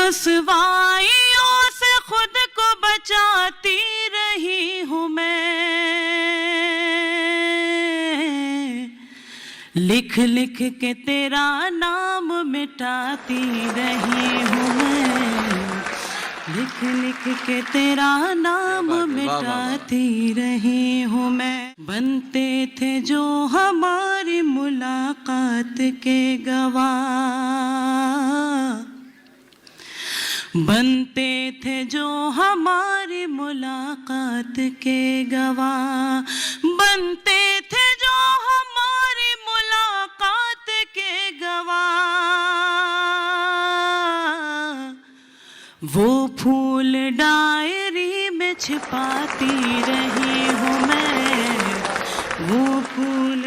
रुसवाइयों से खुद को बचाती रही हूँ मैं, लिख लिख के तेरा नाम मिटाती रही हूँ मैं, लिख लिख के तेरा नाम मिटाती रही हूँ मैं। बनते थे जो हमारी मुलाकात के गवाह, बनते थे जो हमारी मुलाकात के गवाह, बनते थे जो हमारी मुलाकात के गवाह। वो फूल डायरी में छिपाती रही हूँ मैं, वो फूल